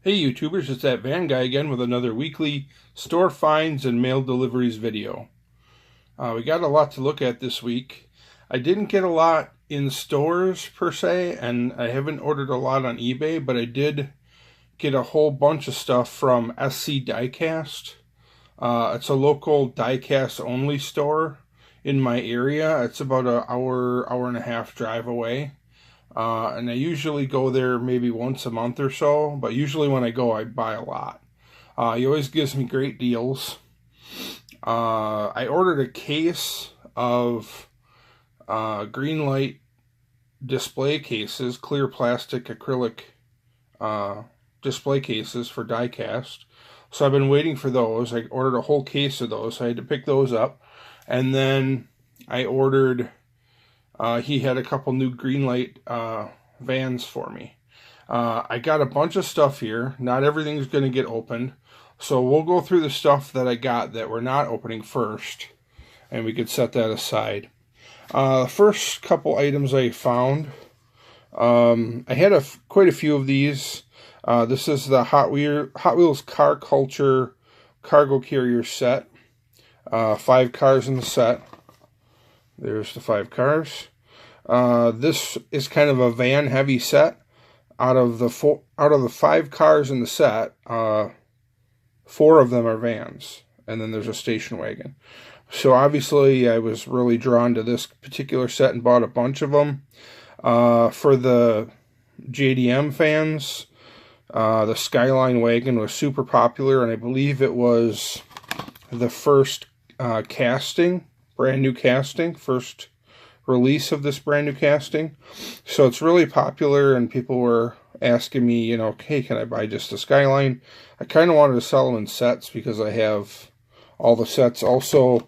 Hey YouTubers, it's that van guy again with another weekly store finds and mail deliveries video. We got a lot to look at this week. I didn't get a lot in stores per se, and I haven't ordered a lot on eBay, but I did get a whole bunch of stuff from SC Diecast. It's a local diecast only store in my area. It's about an hour and a half drive away. And I usually go there maybe once a month or so, but usually when I go, I buy a lot. He always gives me great deals. I ordered a case of green light display cases, clear plastic acrylic display cases for diecast. So I've been waiting for those. I ordered a whole case of those. So I had to pick those up. And then I ordered... he had a couple new Greenlight vans for me. I got a bunch of stuff here. Not everything's going to get opened. So we'll go through the stuff that I got that we're not opening first. And we could set that aside. The first couple items I found. I had quite a few of these. This is the Hot Wheels Car Culture Cargo Carrier set. 5 cars in the set. There's the 5 cars. This is kind of a van heavy set. Out of the 5 cars in the set, 4 of them are vans, and then there's a station wagon. So obviously I was really drawn to this particular set and bought a bunch of them. For the JDM fans, the Skyline wagon was super popular, and I believe it was the first brand new casting, first release of this brand new casting. So it's really popular, and people were asking me, you know, hey, can I buy just the Skyline? I kind of wanted to sell them in sets because I have all the sets. Also,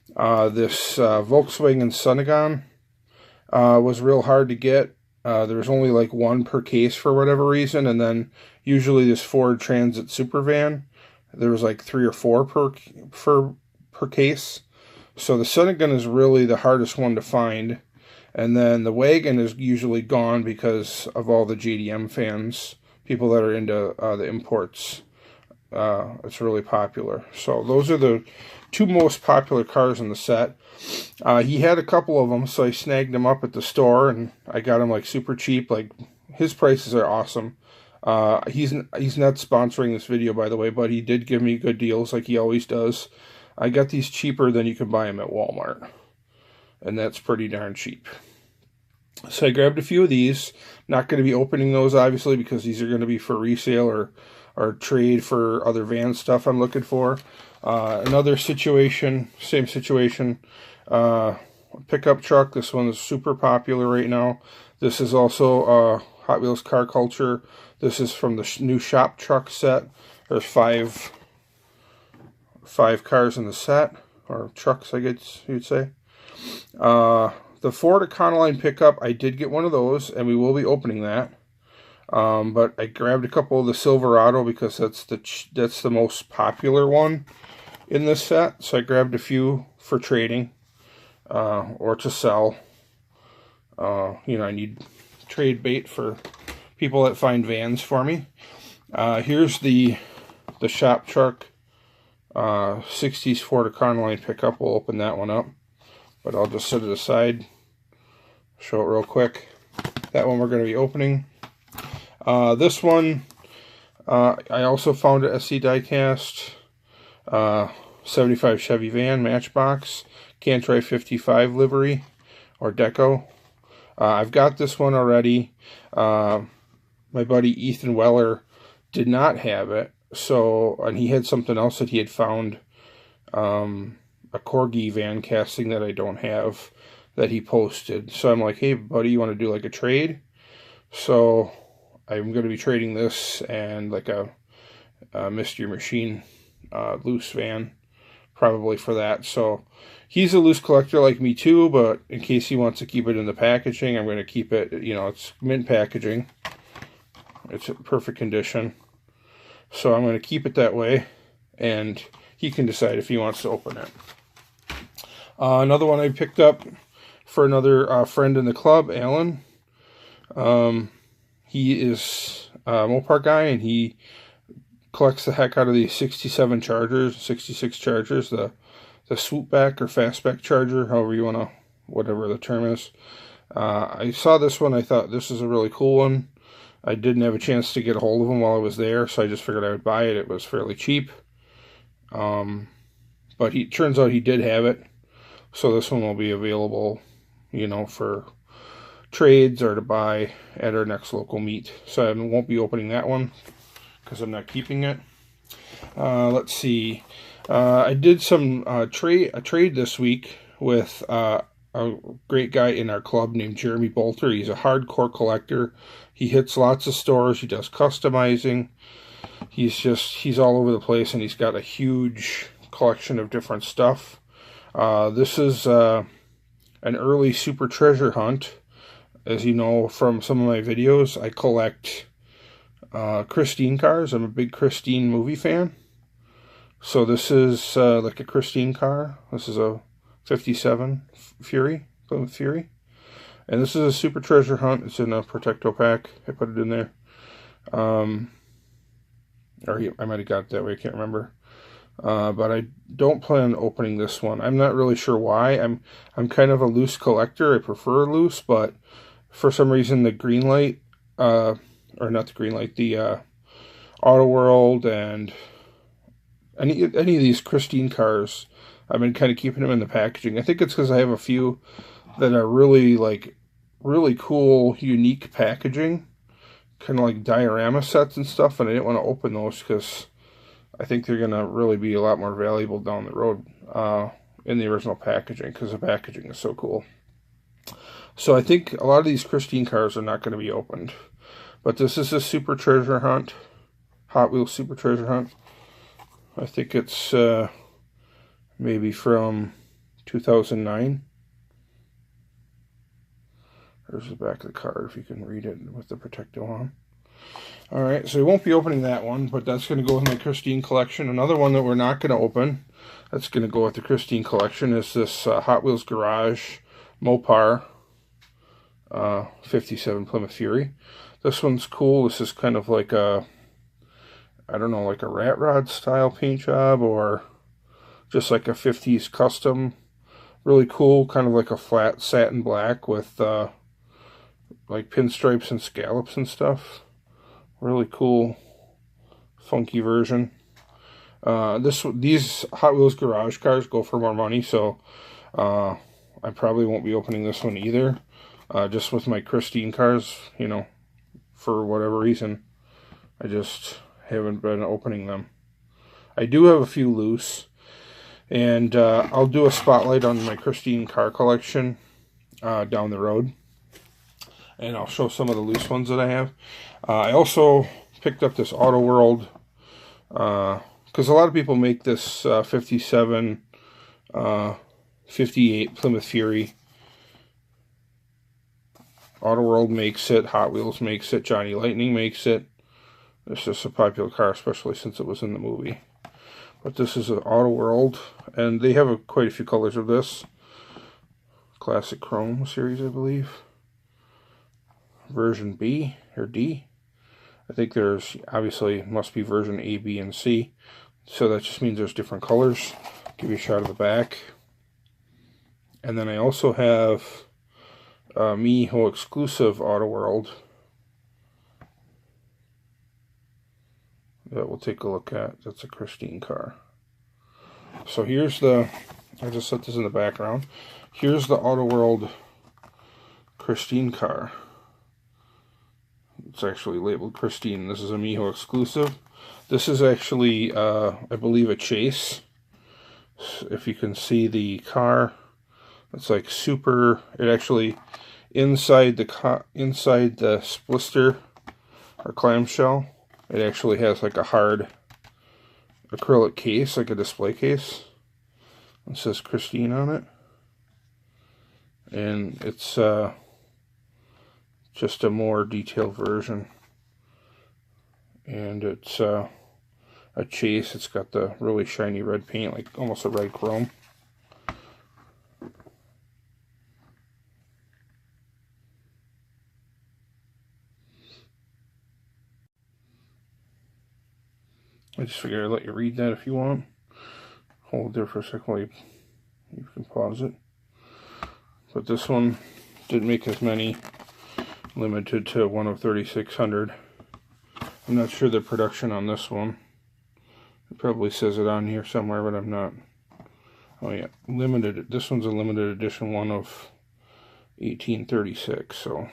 this Volkswagen Sunnigan was real hard to get. There was only like 1 per case for whatever reason, and then usually this Ford Transit Supervan, there was like 3 or 4 per case. So the Sunnigan is really the hardest one to find. And then the wagon is usually gone because of all the JDM fans, people that are into the imports. It's really popular. So those are the 2 most popular cars in the set. He had a couple of them, so I snagged them up at the store, and I got them like super cheap. Like, his prices are awesome. He's not sponsoring this video, by the way, but he did give me good deals like he always does. I got these cheaper than you can buy them at Walmart, and that's pretty darn cheap. So I grabbed a few of these. Not going to be opening those, obviously, because these are going to be for resale or trade for other van stuff I'm looking for. Another situation, same situation, pickup truck. This one is super popular right now. This is also Hot Wheels Car Culture. This is from the new shop truck set. There's 5 cars in the set, or trucks, I guess you'd say. The Ford Econoline pickup, I did get one of those, and we will be opening that. But I grabbed a couple of the Silverado because that's the most popular one in this set. So I grabbed a few for trading or to sell. You know, I need trade bait for people that find vans for me. Here's the shop truck. 60s Ford Econoline pickup. We'll open that one up, but I'll just set it aside, show it real quick. That one we're going to be opening. This one I also found at SC Diecast. 75 Chevy van Matchbox Cantry 55 livery or deco. I've got this one already. My buddy Ethan Weller did not have it. So, and he had something else that he had found, a Corgi van casting that I don't have, that he posted. So I'm like, hey buddy, you want to do like a trade? So I'm going to be trading this and like a Mystery Machine loose van, probably for that. So he's a loose collector like me too, but in case he wants to keep it in the packaging, I'm going to keep it, you know, it's mint packaging. It's in perfect condition. So I'm going to keep it that way, and he can decide if he wants to open it. Another one I picked up for another friend in the club, Alan. He is a Mopar guy, and he collects the heck out of these 67 Chargers, 66 Chargers, the swoopback or fastback Charger, however you want to, whatever the term is. I saw this one. I thought this is a really cool one. I didn't have a chance to get a hold of them while I was there, so I just figured I would buy it. It was fairly cheap. But turns out he did have it. So this one will be available, you know, for trades or to buy at our next local meet. So I won't be opening that one because I'm not keeping it. Let's see. I did a trade this week with a great guy in our club named Jeremy Bolter. He's a hardcore collector. He hits lots of stores. He does customizing. He's all over the place, and he's got a huge collection of different stuff. This is an early Super Treasure Hunt. As you know from some of my videos, I collect Christine cars. I'm a big Christine movie fan. So this is like a Christine car. This is a 57 Plymouth Fury. And this is a Super Treasure Hunt. It's in a Protecto pack. I put it in there. Or I might have got it that way. I can't remember. But I don't plan on opening this one. I'm not really sure why. I'm kind of a loose collector. I prefer loose, but for some reason the Greenlight, or not the Greenlight, the Auto World and any of these Christine cars, I've been kind of keeping them in the packaging. I think it's because I have a few that are really cool, unique packaging, kind of like diorama sets and stuff, and I didn't want to open those because I think they're going to really be a lot more valuable down the road in the original packaging because the packaging is so cool. So I think a lot of these Christine cars are not going to be opened. But this is a Super Treasure Hunt, Hot Wheels Super Treasure Hunt. I think it's maybe from 2009. There's the back of the card if you can read it with the Protecto on. Alright, so we won't be opening that one, but that's going to go with my Christine collection. Another one that we're not going to open, that's going to go with the Christine collection, is this Hot Wheels Garage Mopar 57 Plymouth Fury. This one's cool. This is kind of like a, I don't know, like a rat rod style paint job or just like a 50s custom. Really cool, kind of like a flat satin black with like pinstripes and scallops and stuff. Really cool, funky version. These Hot Wheels Garage cars go for more money, so I probably won't be opening this one either. Just with my Christine cars, you know, for whatever reason, I just haven't been opening them. I do have a few loose, and I'll do a spotlight on my Christine car collection down the road, and I'll show some of the loose ones that I have. I also picked up this Auto World, because a lot of people make this 57, 58 Plymouth Fury. Auto World makes it, Hot Wheels makes it, Johnny Lightning makes it. It's just a popular car, especially since it was in the movie. But this is an Auto World, and they have quite a few colors of this. Classic Chrome series, I believe. Version B, or D. I think there's, obviously, must be version A, B, and C. So that just means there's different colors. Give you a shot of the back. And then I also have Miho exclusive Auto World that we'll take a look at. That's a Christine car. So here's the, I just set this in the background. Here's the Auto World Christine car. It's actually labeled Christine. This is a Miho exclusive. This is actually, I believe, a chase. If you can see the car, it's like super. It actually inside the splitter or clamshell, it actually has like a hard acrylic case, like a display case. It says Christine on it, and it's just a more detailed version, and it's a chase. It's got the really shiny red paint, like almost a red chrome. I just figured I'd let you read that if you want. Hold there for a second while you can pause it. But this one didn't make as many, limited to one of 3,600. I'm not sure the production on this one. It probably says it on here somewhere, but I'm not. Oh yeah, limited. This one's a limited edition one of 1836. So,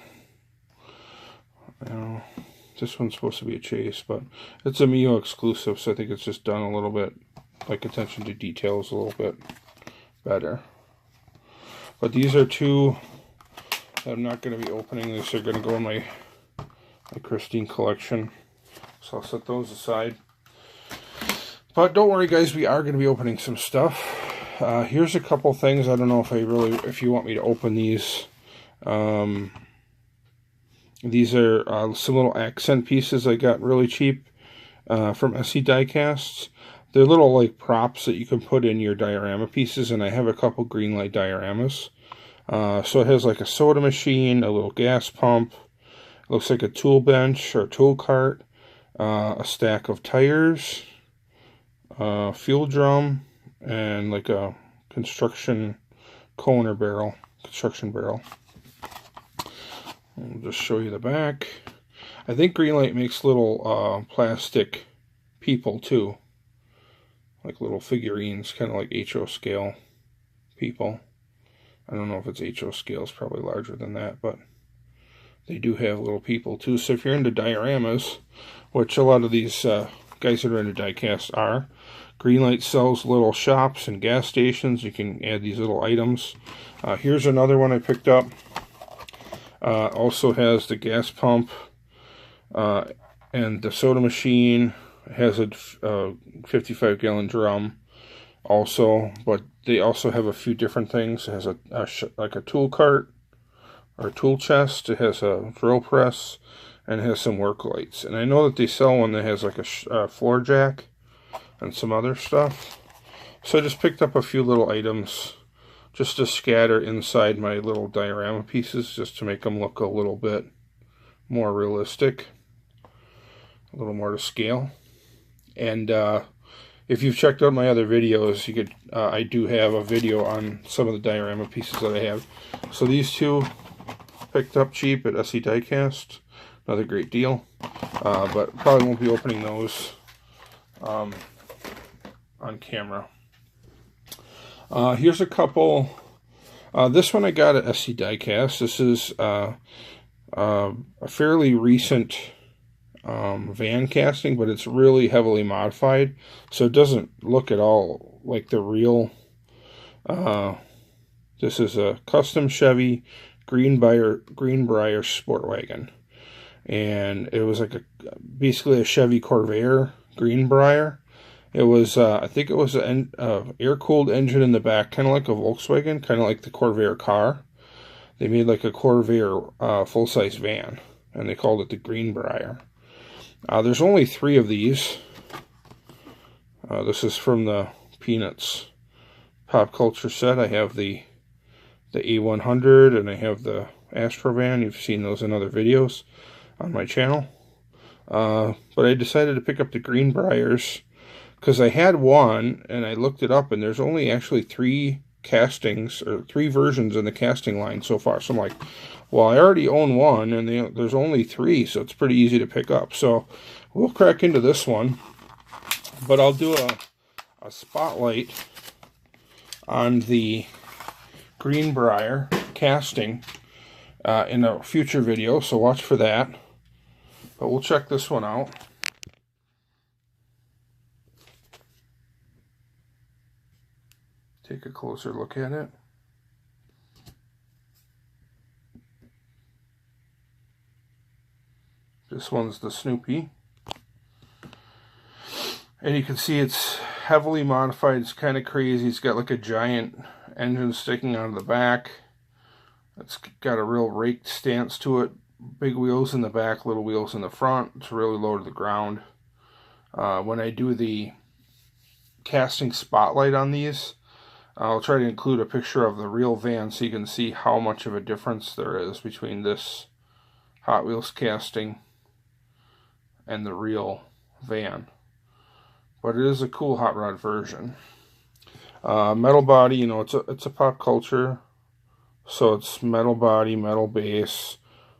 this one's supposed to be a chase, but it's a Mio exclusive, so I think it's just done a little bit, like attention to details a little bit better. But these are two that I'm not going to be opening. These are going to go in my Christine collection, so I'll set those aside. But don't worry, guys, we are going to be opening some stuff. Here's a couple things. I don't know if you want me to open these. These are some little accent pieces I got really cheap from SC Diecast. They're little like props that you can put in your diorama pieces, and I have a couple green light dioramas. So it has like a soda machine, a little gas pump, it looks like a tool bench or tool cart, a stack of tires, fuel drum, and like a construction cone or barrel, construction barrel. I'll just show you the back. I think Greenlight makes little plastic people too, like little figurines, kind of like HO scale people. I don't know if it's HO scale, it's probably larger than that, but they do have little people too. So if you're into dioramas, which a lot of these guys that are into diecast are, Greenlight sells little shops and gas stations. You can add these little items. Here's another one I picked up. Also has the gas pump and the soda machine. It has a 55-gallon drum also, but they also have a few different things. It has like a tool cart or tool chest. It has a drill press, and it has some work lights. And I know that they sell one that has like a floor jack and some other stuff. So I just picked up a few little items just to scatter inside my little diorama pieces, just to make them look a little bit more realistic, a little more to scale. And if you've checked out my other videos, you could I do have a video on some of the diorama pieces that I have. So these two picked up cheap at SC Diecast, another great deal, but probably won't be opening those on camera. Here's a couple. This one I got at SC Diecast. This is a fairly recent van casting, but it's really heavily modified, so it doesn't look at all like the real. This is a custom Chevy Greenbrier sport wagon, and it was like basically a Chevy Corvair Greenbrier. It was, I think it was an air-cooled engine in the back, kind of like a Volkswagen, kind of like the Corvair car. They made like a Corvair full-size van, and they called it the Greenbrier. There's only 3 of these. This is from the Peanuts pop culture set. I have the A100, and I have the Astrovan. You've seen those in other videos on my channel. But I decided to pick up the Greenbriers because I had one, and I looked it up, and there's only actually 3 castings, or 3 versions in the casting line so far. So I'm like, well, I already own one, and there's only 3, so it's pretty easy to pick up. So we'll crack into this one, but I'll do a spotlight on the Greenbrier casting in a future video, so watch for that. But we'll check this one out. Take a closer look at it. This one's the Snoopy. And you can see it's heavily modified. It's kind of crazy. It's got like a giant engine sticking out of the back. It's got a real raked stance to it. Big wheels in the back, little wheels in the front. It's really low to the ground. When I do the casting spotlight on these, I'll try to include a picture of the real van so you can see how much of a difference there is between this Hot Wheels casting and the real van. but it is a cool hot rod version. Metal body, you know, it's a pop culture, so it's metal body, metal base,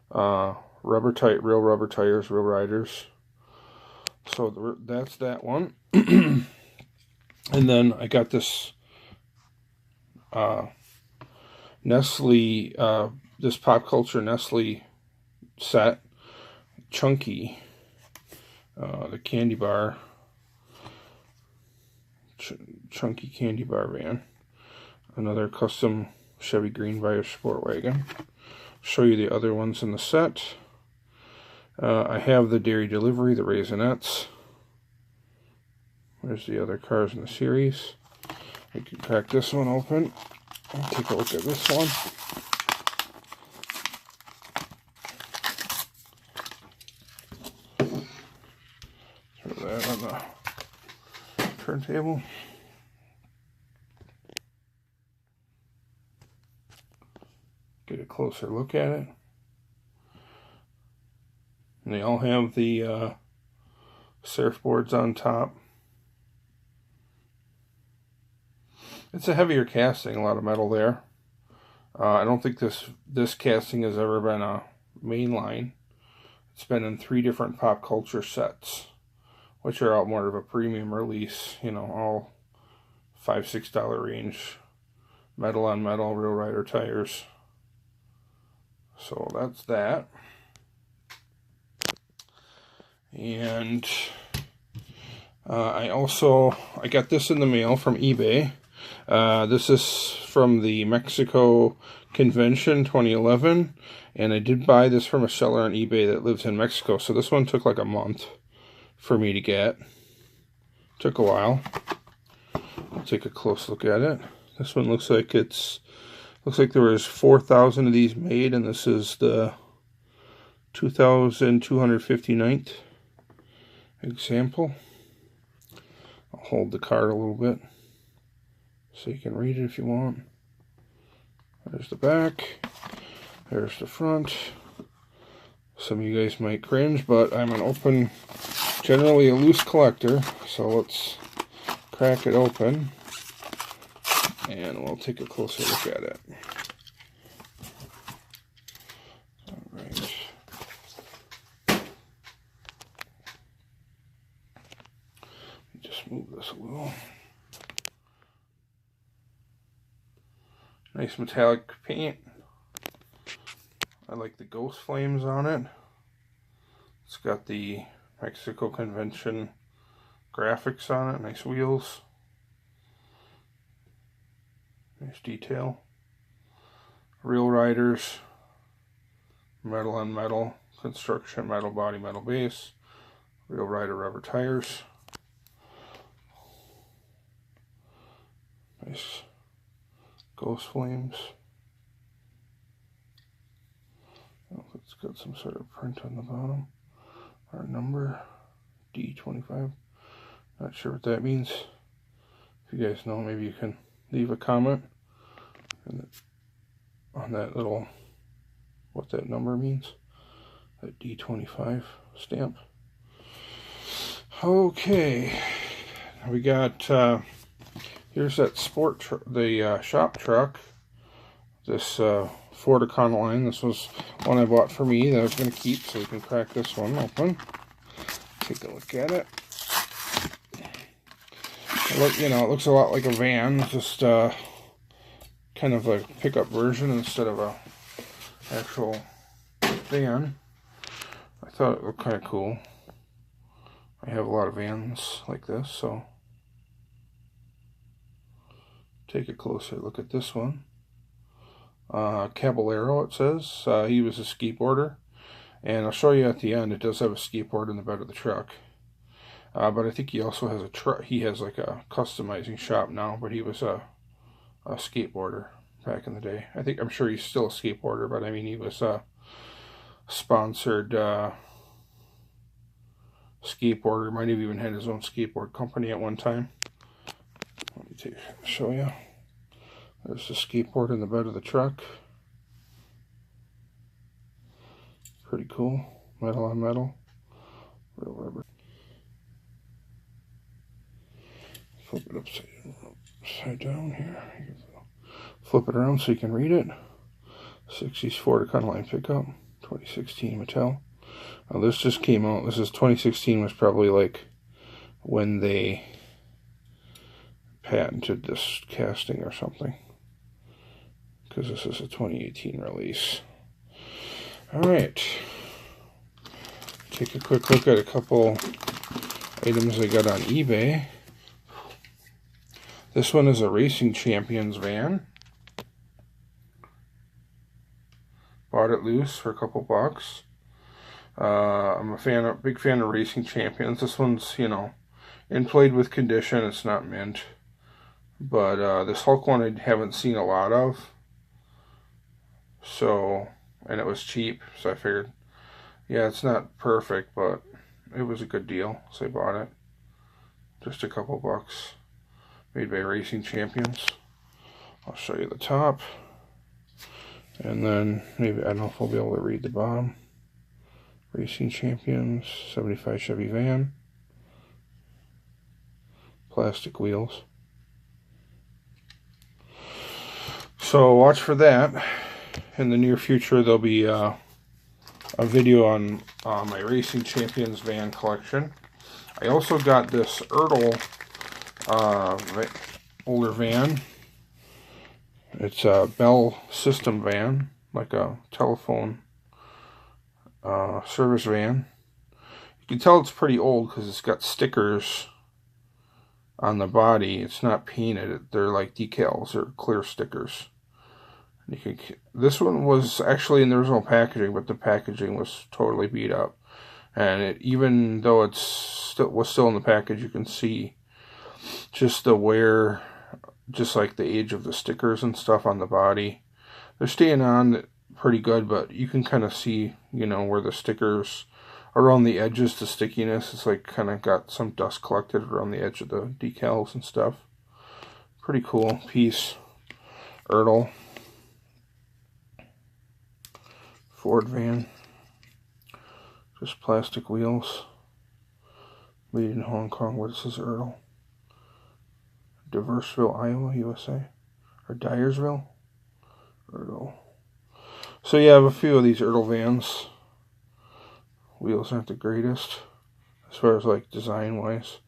real rubber tires, real riders. So that's that one. And then I got this Nestle, this pop culture Nestle set, Chunky, the candy bar. Chunky candy bar van. Another custom Chevy Greenbrier sport wagon. Show you the other ones in the set. I have the Dairy Delivery, the Raisinets. There's the other cars in the series. We can crack this one open. Take a look at this one. Throw that on the turntable. Get a closer look at it. And they all have the surfboards on top. It's a heavier casting, a lot of metal there. I don't think this casting has ever been a mainline. It's been in 3 different pop culture sets, which are out more of a premium release, you know, all $5-6 range, metal on metal, real rider tires. So that's that. And I got this in the mail from eBay. This is from the Mexico Convention 2011, and I did buy this from a seller on eBay that lives in Mexico, so this one took like a month for me to get. Took a while. I'll take a close look at it. This one looks like there was 4,000 of these made, and this is the 2,259th example. I'll hold the card a little bit so you can read it if you want. There's the back. There's the front. Some of you guys might cringe, but I'm generally a loose collector, so let's crack it open and we'll take a closer look at it. Alright. Just move this a little. Nice metallic paint. I like the ghost flames on it. It's got the Mexico Convention graphics on it. Nice wheels. Nice detail. Real riders. Metal on metal. Construction, metal body, metal base. Real rider rubber tires. Nice ghost flames. Oh, it's got some sort of print on the bottom. Our number, D25. Not sure what that means. If you guys know, maybe you can leave a comment on that little, what that number means. That D25 stamp. Okay, we got, here's that shop truck. This Ford Econoline. This was one I bought for me that I was going to keep, so we can crack this one open. Take a look at it. It looks a lot like a van, just kind of a pickup version instead of a actual van. I thought it looked kind of cool. I have a lot of vans like this, so take a closer look at this one. Caballero, it says. He was a skateboarder, and I'll show you at the end. It does have a skateboard in the bed of the truck, but I think he also has a truck. He has like a customizing shop now, but he was a skateboarder back in the day. I'm sure he's still a skateboarder, but I mean, he was a sponsored skateboarder. Might have even had his own skateboard company at one time. Let me show you. There's the skateboard in the bed of the truck. Pretty cool. Metal on metal. Real rubber. flip it upside down here. Flip it around so you can read it. 60s Ford Econoline pickup, 2016 Mattel. This just came out. This is 2016 was probably like when they patented this casting or something, because this is a 2018 release. Alright, take a quick look at a couple items I got on eBay. This one is a Racing Champions van. Bought it loose for a couple bucks. I'm a big fan of Racing Champions. This one's, you know, in played with condition. It's not mint. But this Hulk one I haven't seen a lot of. So, and it was cheap. So I figured, yeah, it's not perfect, but it was a good deal. So I bought it. Just a couple bucks. Made by Racing Champions. I'll show you the top. And then, maybe, I don't know if I'll be able to read the bottom. Racing Champions, 75 Chevy van. Plastic wheels. So watch for that. In the near future, there'll be a video on my Racing Champions van collection. I also got this Ertl older van. It's a Bell system van, like a telephone service van. You can tell it's pretty old because it's got stickers on the body. It's not painted. They're like decals or clear stickers. This one was actually in the original packaging, but the packaging was totally beat up. And even though was still in the package, you can see just the wear, just like the age of the stickers and stuff on the body. They're staying on pretty good, but you can kind of see, you know, where the stickers around the edges, the stickiness, it's like kind of got some dust collected around the edge of the decals and stuff. Pretty cool piece. Ertl. Ford van. Just plastic wheels. Made in Hong Kong. What is this, Ertl? Diverseville, Iowa, USA. Or Dyersville. Ertl. So yeah, I have a few of these Ertl vans. Wheels aren't the greatest as far as like design wise,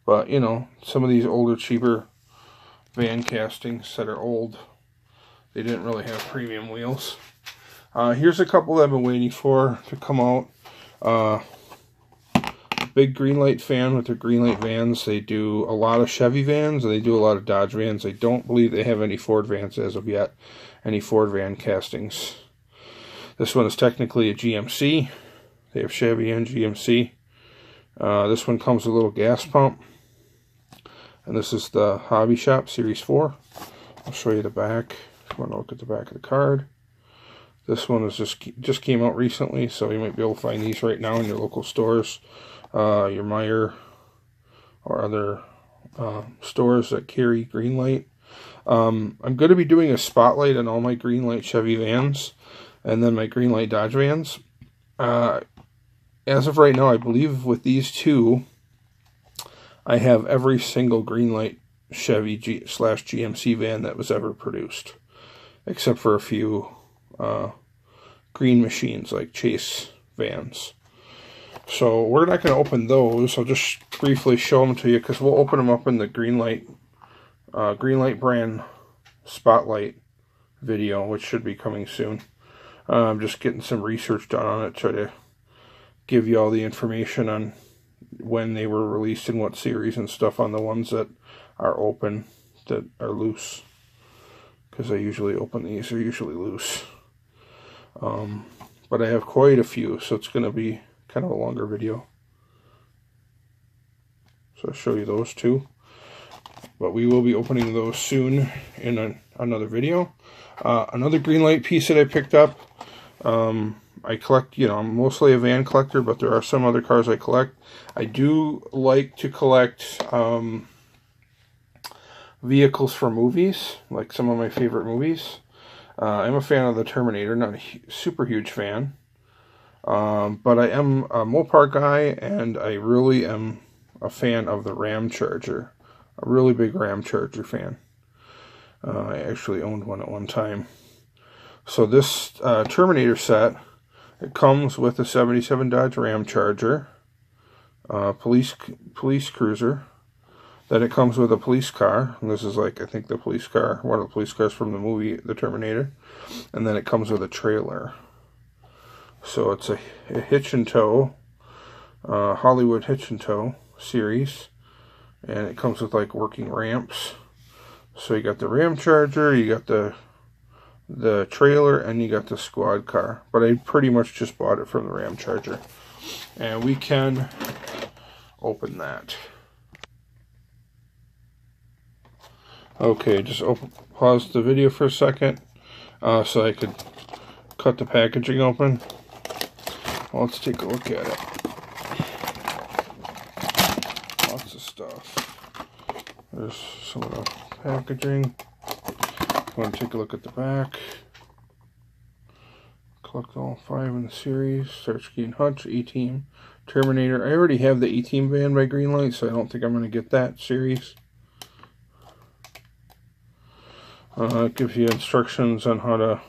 but you know, some of these older, cheaper van castings that are old, they didn't really have premium wheels. Here's a couple I've been waiting for to come out. Big Greenlight fan with their Greenlight vans. They do a lot of Chevy vans and they do a lot of Dodge vans. I don't believe they have any Ford vans as of yet. Any Ford van castings. This one is technically a GMC. They have Chevy and GMC. This one comes with a little gas pump. And this is the Hobby Shop Series 4. I'll show you the back if you want to look at the back of the card. This one is just came out recently, so you might be able to find these right now in your local stores, your Meijer or other stores that carry Greenlight. I'm going to be doing a spotlight on all my Greenlight Chevy vans and then my Greenlight Dodge vans. As of right now, I believe with these two, I have every single Greenlight Chevy /GMC van that was ever produced, except for a few green machines like Chase vans. So we're not going to open those. I'll just briefly show them to you because we'll open them up in the Greenlight brand spotlight video, which should be coming soon. I'm just getting some research done on it, try to give you all the information on when they were released and what series and stuff on the ones that are open, that are loose, because I usually open these, they're usually loose. But I have quite a few, so it's going to be kind of a longer video. So I'll show you those two. But we will be opening those soon in another video. Another Greenlight piece that I picked up. I collect, you know, I'm mostly a van collector, but there are some other cars I collect. I do like to collect vehicles for movies, like some of my favorite movies. I'm a fan of the Terminator, not a super huge fan. But I am a Mopar guy, and I really am a fan of the Ram Charger a really big Ram Charger fan. I actually owned one at one time. So this Terminator set, it comes with a 77 Dodge Ram Charger, police cruiser. Then it comes with a police car, and this is like, I think the police car, one of the police cars from the movie The Terminator. And then it comes with a trailer. So it's a hitch and tow, Hollywood hitch and tow series. And it comes with like working ramps. So you got the Ram Charger, you got the trailer, and you got the squad car. But I pretty much just bought it from the Ram Charger. And we can open that. Okay, just pause the video for a second so I could cut the packaging open. Well, let's take a look at it. Lots of stuff. There's some of the packaging. Want to take a look at the back. Collect all 5 in the series. Starsky and Hutch, E-Team, Terminator. I already have the E-Team van by Greenlight, so I don't think I'm going to get that series. It gives you instructions on how to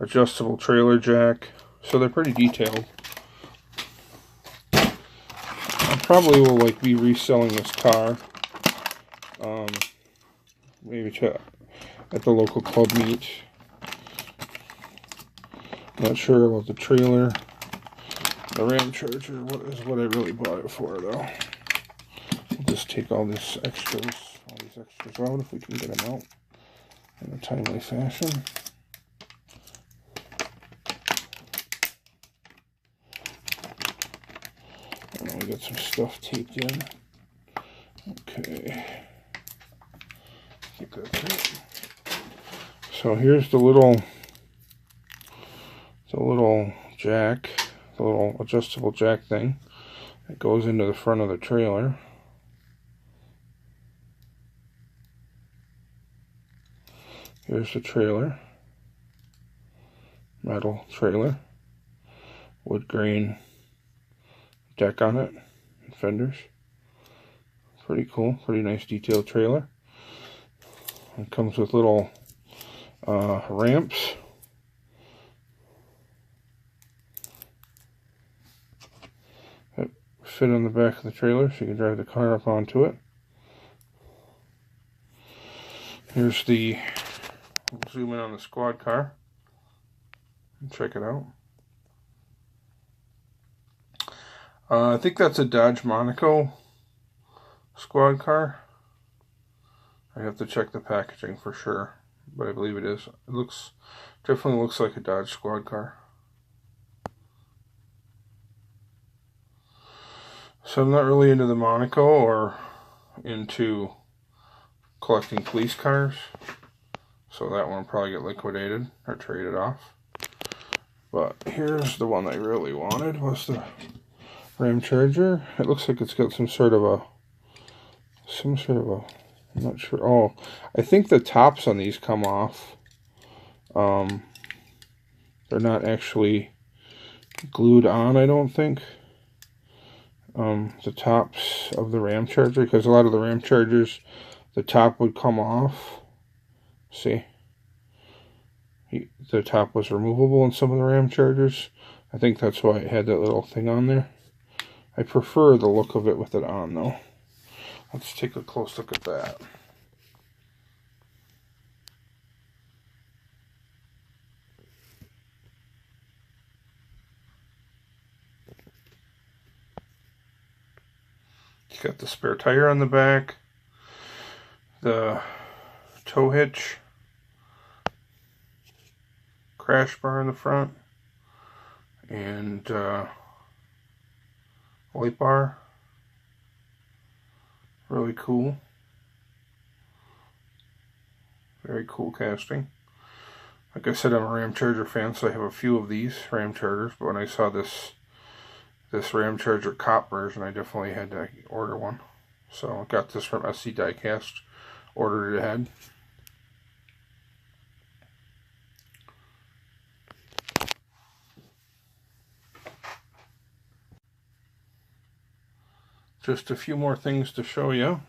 adjustable trailer jack. So they're pretty detailed. I probably will like be reselling this car. Maybe at the local club meet. Not sure about the trailer. The Ram Charger is what I really bought it for, though. We'll just take all these extras out if we can get them out in a timely fashion. And we got some stuff taped in. Okay. I think that's it. So here's the little jack, the little adjustable jack thing that goes into the front of the trailer. Here's the trailer, metal trailer, wood grain deck on it, and fenders. Pretty cool, pretty nice detailed trailer. It comes with little ramps. That fit on the back of the trailer so you can drive the car up onto it. Here's the, we'll zoom in on the squad car and check it out. I think that's a Dodge Monaco squad car. I have to check the packaging for sure, but I believe it is. It definitely looks like a Dodge squad car. So I'm not really into the Monaco or into collecting police cars, so that one will probably get liquidated or traded off. But here's the one I really wanted, was the Ram Charger. It looks like it's got some sort of a, I'm not sure. Oh, I think the tops on these come off. They're not actually glued on, I don't think. The tops of the Ram Charger, because a lot of the Ram Chargers, the top would come off. See? The top was removable in some of the Ram Chargers. I think that's why it had that little thing on there. I prefer the look of it with it on, though. Let's take a close look at that. It's got the spare tire on the back, the tow hitch, crash bar in the front, and light bar. Really cool. Very cool casting. Like I said, I'm a Ram Charger fan, so I have a few of these Ram Chargers, but when I saw this Ram Charger cop version, I definitely had to order one. So I got this from SC Diecast, ordered it ahead. Just a few more things to show you.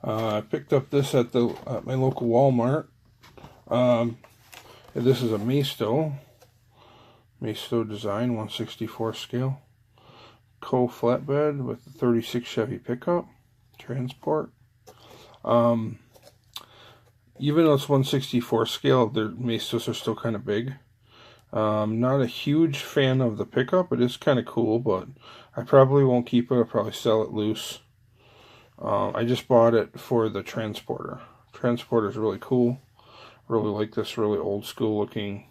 I picked up this at my local Walmart. This is a Maisto design, 1/64 scale. Flatbed with the 36 Chevy pickup, transport. Even though it's 1/64 scale, their Maistos are still kind of big. Not a huge fan of the pickup. It is kind of cool, but I probably won't keep it. I'll probably sell it loose. I just bought it for the transporter. Transporter is really cool. Really like this really old school looking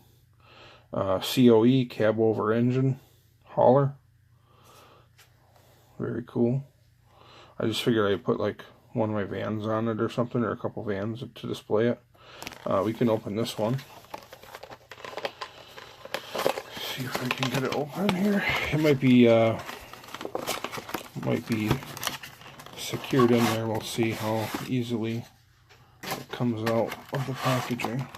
COE, cab over engine hauler. Very cool. I just figured I'd put like one of my vans on it or something, or a couple vans to display it. We can open this one. See if I can get it open here. It might be secured in there. We'll see how easily it comes out of the packaging.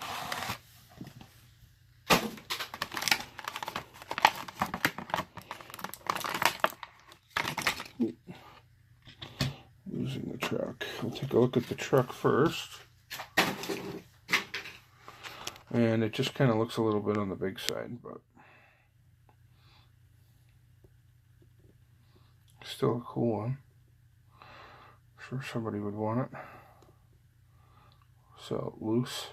Using the truck. We'll take a look at the truck first. And it just kind of looks a little bit on the big side, but still a cool one. I'm sure somebody would want it. Sell it loose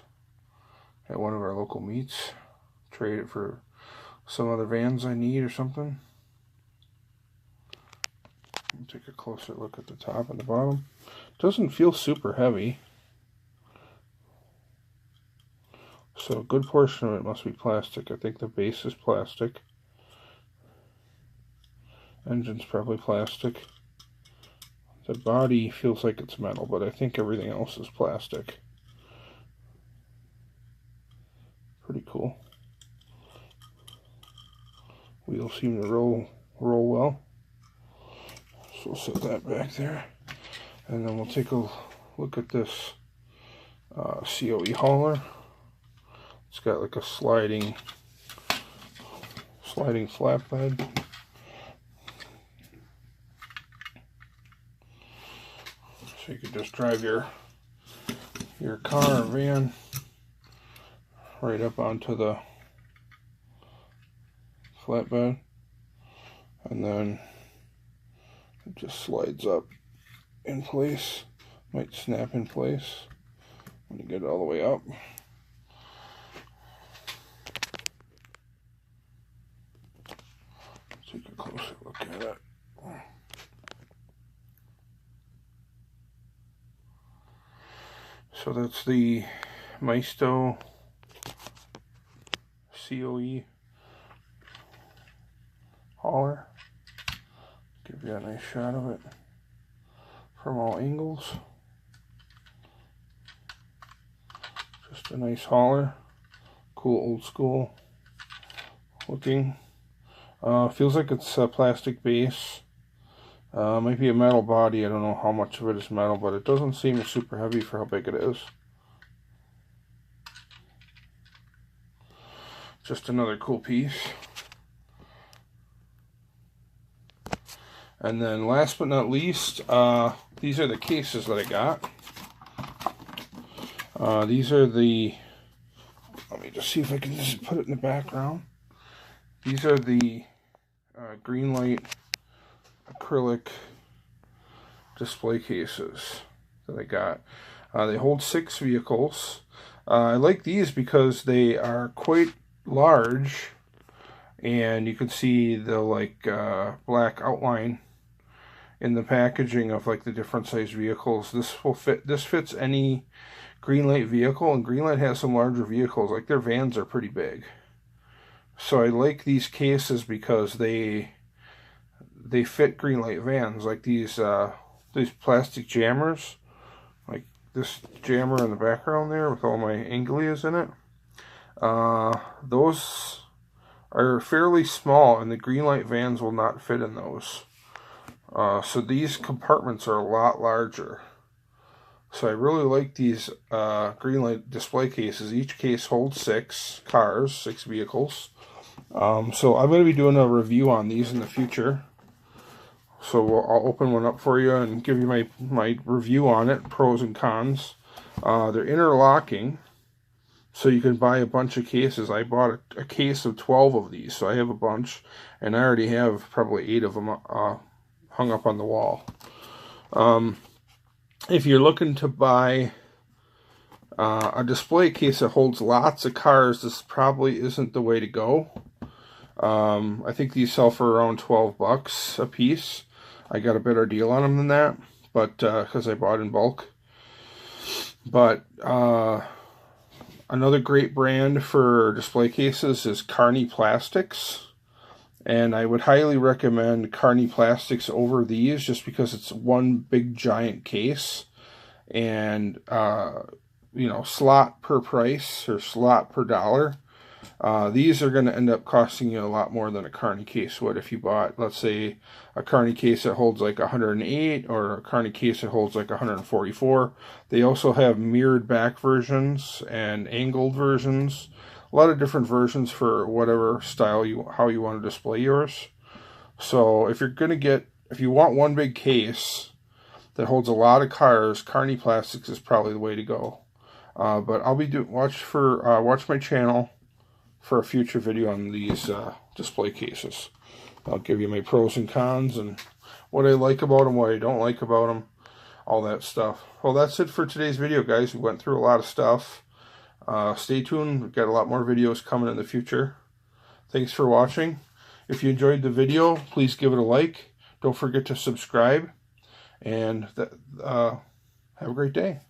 at one of our local meets. Trade it for some other vans I need or something. Take a closer look at the top and the bottom. Doesn't feel super heavy. So a good portion of it must be plastic. I think the base is plastic. Engine's probably plastic. The body feels like it's metal, but I think everything else is plastic. Pretty cool. Wheels seem to roll well. So we'll set that back there. And then we'll take a look at this COE hauler. It's got like a sliding flatbed. So you could just drive your car or van right up onto the flatbed, and then it just slides up in place. Might snap in place when you get it all the way up. Take a closer look at it. So that's the Maisto COE hauler. Give you a nice shot of it from all angles. Just a nice hauler. Cool old school looking. Feels like it's a plastic base. Might be a metal body. I don't know how much of it is metal, but it doesn't seem super heavy for how big it is. Just another cool piece. And then last but not least, these are the cases that I got. These are the, let me just see if I can just put it in the background. These are the Greenlight acrylic display cases that I got. They hold 6 vehicles. I like these because they are quite large, and you can see the like black outline in the packaging of like the different size vehicles. This fits any Greenlight vehicle, and Greenlight has some larger vehicles. Like their vans are pretty big. So I like these cases because they fit Greenlight vans. Like these plastic jammers, like this jammer in the background there with all my Anglias in it. Those are fairly small, and the Greenlight vans will not fit in those. So these compartments are a lot larger. So I really like these Greenlight display cases. Each case holds 6 cars, 6 vehicles. So I'm going to be doing a review on these in the future. So I'll open one up for you and give you my review on it, pros and cons. They're interlocking, so you can buy a bunch of cases. I bought a case of 12 of these, so I have a bunch, and I already have probably 8 of them hung up on the wall. If you're looking to buy a display case that holds lots of cars, this probably isn't the way to go. I think these sell for around 12 bucks a piece. I got a better deal on them than that, but because I bought in bulk. But another great brand for display cases is Carney Plastics, and I would highly recommend Carney Plastics over these, just because it's one big giant case, and you know, slot per price or slot per dollar. These are going to end up costing you a lot more than a Carney case would if you bought, let's say, a Carney case that holds like 108 or a Carney case that holds like 144. They also have mirrored back versions and angled versions. A lot of different versions for whatever style how you want to display yours. So if you want one big case that holds a lot of cars, Carney Plastics is probably the way to go. But I'll be watch my channel for a future video on these display cases. I'll give you my pros and cons and what I like about them, what I don't like about them, all that stuff. Well, that's it for today's video, guys. We went through a lot of stuff. Stay tuned. We've got a lot more videos coming in the future. Thanks for watching. If you enjoyed the video, please give it a like. Don't forget to subscribe. And have a great day.